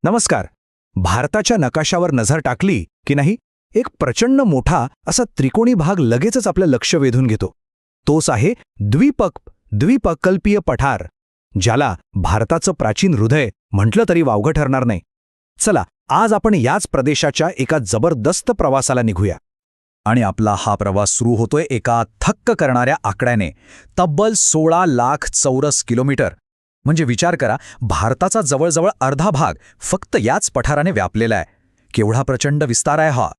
नमस्कार. भारताच्या नकाशावर नजर टाकली की नाही, एक प्रचंड मोठा असा त्रिकोणी भाग लगेचच आपलं लक्ष वेधून घेतो. तोच आहे द्विपकल्पीय पठार, ज्याला भारताचं प्राचीन हृदय म्हटलं तरी वावगं ठरणार नाही. चला, आज आपण याच प्रदेशाच्या एका जबरदस्त प्रवासाला निघूया. आणि आपला हा प्रवास सुरू होतोय एका थक्क करणाऱ्या आकड्याने, तब्बल 16 लाख चौरस किलोमीटर. म्हणजे विचार करा, भारताचा जवळजवळ अर्धा भाग फक्त याच पठाराने व्यापलेला आहे. केवढा प्रचंड विस्तार आहे हा.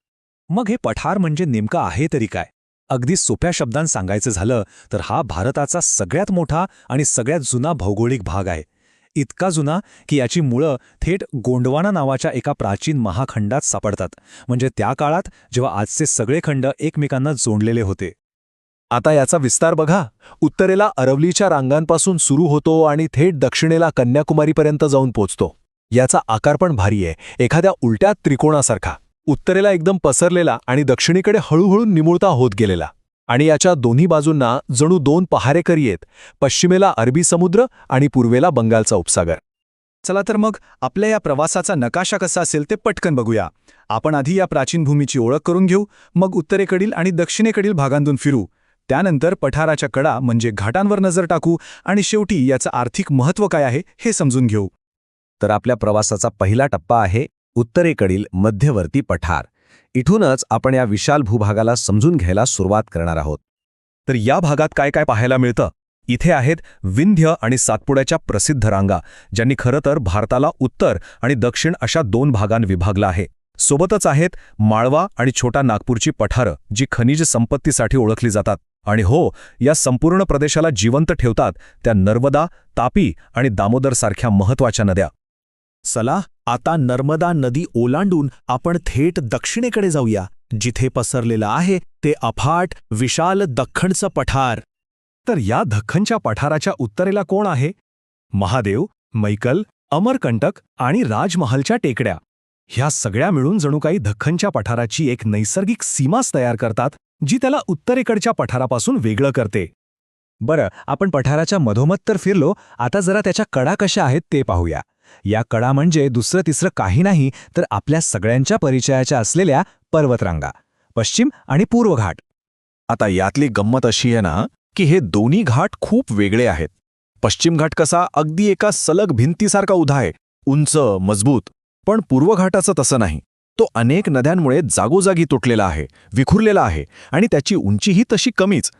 मग हे पठार म्हणजे नेमकं आहे तरी काय? अगदी सोप्या शब्दांत सांगायचं झालं तर हा भारताचा सगळ्यात मोठा आणि सगळ्यात जुना भौगोलिक भाग आहे. इतका जुना की याची मुळं थेट गोंडवाना नावाच्या एका प्राचीन महाखंडात सापडतात. म्हणजे त्या काळात जेव्हा आजचे सगळे खंड एकमेकांना जोडलेले होते. आता याचा विस्तार बघा. उत्तरेला अरवलीच्या रांगांपासून सुरू होतो आणि थेट दक्षिणेला कन्याकुमारीपर्यंत जाऊन पोचतो. याचा आकार पण भारी आहे, एखाद्या उलट्या त्रिकोणासारखा. उत्तरेला एकदम पसरलेला आणि दक्षिणेकडे हळूहळू निमुळता होत गेलेला. आणि याच्या दोन्ही बाजूंना जणू दोन पहारेकरी आहेत. पश्चिमेला अरबी समुद्र आणि पूर्वेला बंगालचा उपसागर. चला तर मग आपल्या या प्रवासाचा नकाशा कसा असेल ते पटकन बघूया. आपण आधी या प्राचीन भूमीची ओळख करून घेऊ, मग उत्तरेकडील आणि दक्षिणेकडील भागांतून फिरू. त्यानंतर पठाराच्या कडा म्हणजे घाटांवर नजर टाकू आणि शेवटी याचं आर्थिक महत्त्व काय आहे हे समजून घेऊ. तर आपल्या प्रवासाचा पहिला टप्पा आहे उत्तरेकडील मध्यवर्ती पठार. इथूनच आपण या विशाल भूभागाला समजून घ्यायला सुरुवात करणार आहोत. तर या भागात काय काय पाहायला मिळतं? इथे आहेत विंध्य आणि सातपुड्याच्या प्रसिद्ध रांगा, ज्यांनी खरं तर भारताला उत्तर आणि दक्षिण अशा दोन भागांत विभागलं आहे. सोबतच आहेत माळवा आणि छोटा नागपूरची पठारं, जी खनिज संपत्तीसाठी ओळखली जातात. आणि हो, या संपूर्ण प्रदेशाला जिवंत ठेवतात त्या नर्मदा, तापी आणि दामोदर सारख्या महत्त्वाच्या नद्या. चला, आता नर्मदा नदी ओलांडून आपण थेट दक्षिणेकडे जाऊया, जिथे पसरलेलं आहे ते अफाट विशाल दख्खनचं पठार. तर या दख्खनच्या पठाराच्या उत्तरेला कोण आहे? महादेव, मैकल, अमरकंटक आणि राजमहलच्या टेकड्या. ह्या सगळ्या मिळून जणू काही दख्खनच्या पठाराची एक नैसर्गिक सीमाच तयार करतात, जी त्याला उत्तरेकडच्या पठारापासून वेगळं करते. बरं, आपण पठाराच्या मधोमध तर फिरलो, आता जरा त्याच्या कडा कशा आहेत ते पाहूया. या कडा म्हणजे दुसरं तिसरं काही नाही तर आपल्या सगळ्यांच्या परिचयाच्या असलेल्या पर्वतरांगा, पश्चिम आणि पूर्व घाट. आता यातली गंमत अशी आहे ना, की हे दोन्ही घाट खूप वेगळे आहेत. पश्चिम घाट कसा अगदी एका सलग भिंतीसारखा उभा आहे, उंच, मजबूत. पण पूर्व घाटाचं तसं नाही. तो अनेक नद्यांमुळे जागोजागी तुटलेला आहे, विखुरलेला आहे आणि त्याची उंचीही तशी कमीच.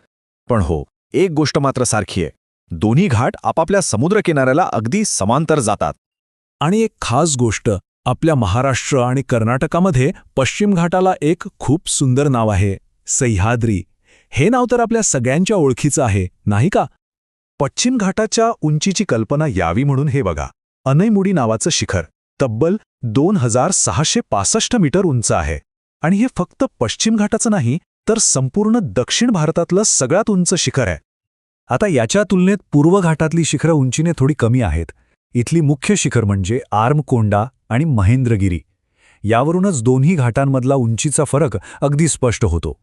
पण हो, एक गोष्ट मात्र सारखी आहे. दोन्ही घाट आपापल्या समुद्रकिनाऱ्याला अगदी समांतर जातात. आणि एक खास गोष्ट, आपल्या महाराष्ट्र आणि कर्नाटकामध्ये पश्चिम घाटाला एक खूप सुंदर नाव आहे, सह्याद्री. हे नाव तर आपल्या सगळ्यांच्या ओळखीचं आहे, नाही का? पश्चिम घाटाच्या उंचीची कल्पना यावी म्हणून हे बघा. अनैमुडी नावाचं शिखर तब्बल 2665 मीटर उंच आहे. आणि हे फक्त पश्चिम घाटाचं नाही, तर संपूर्ण दक्षिण भारतातलं सगळ्यात उंच शिखर आहे. आता याच्या तुलनेत पूर्व घाटातली शिखरं उंचीने थोडी कमी आहेत. इथली मुख्य शिखर म्हणजे आर्मकोंडा आणि महेंद्रगिरी. यावरूनच दोन्ही घाटांमधला उंचीचा फरक अगदी स्पष्ट होतो.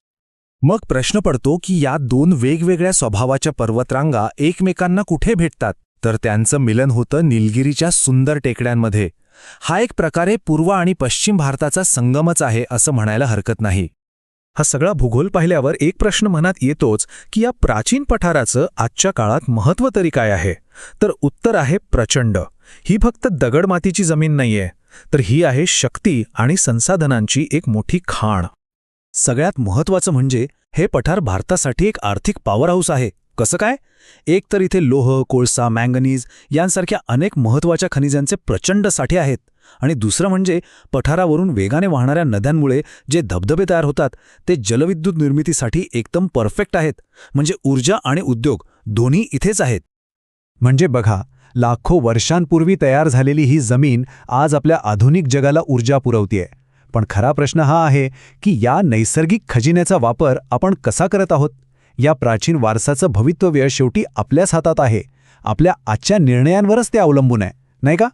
मग प्रश्न पडतो की या दोन वेगवेगळ्या स्वभावाच्या पर्वतरांगा एकमेकांना कुठे भेटतात? तर त्यांचं मिलन होतं निलगिरीच्या सुंदर टेकड्यांमध्ये. हा एक प्रकारे पूर्व आणि पश्चिम भारताचा संगमच आहे असं म्हणायला हरकत नाही. हा सगळा भूगोल पाहिल्यावर एक प्रश्न मनात येतोच की या प्राचीन पठाराचं आजच्या काळात महत्त्व तरी काय आहे? तर उत्तर आहे प्रचंड. ही फक्त दगडमातीची जमीन नाहीये, तर ही आहे शक्ती आणि संसाधनांची एक मोठी खाण. सगळ्यात महत्त्वाचं म्हणजे हे पठार भारतासाठी एक आर्थिक पॉवर हाऊस आहे. कसं काय? एक तर इथे लोह, कोळसा, मँगनीज यांसारख्या अनेक महत्त्वाच्या खनिजांचे प्रचंड साठे आहेत. आणि दुसरं म्हणजे पठारावरून वेगाने वाहणाऱ्या नद्यांमुळे जे धबधबे तयार होतात ते जलविद्युत निर्मितीसाठी एकदम परफेक्ट आहेत. म्हणजे ऊर्जा आणि उद्योग दोन्ही इथेच आहेत. म्हणजे बघा, लाखो वर्षांपूर्वी तयार झालेली ही जमीन आज आपल्या आधुनिक जगाला ऊर्जा पुरवतेय. पण खरा प्रश्न हा आहे की या नैसर्गिक खजिन्याचा वापर आपण कसा करत आहोत? या प्राचीन वारसाचं भवितव्य शेवटी आपल्याच हातात आहे. आपल्या आजच्या निर्णयांवरच ते अवलंबून आहे, नाही का?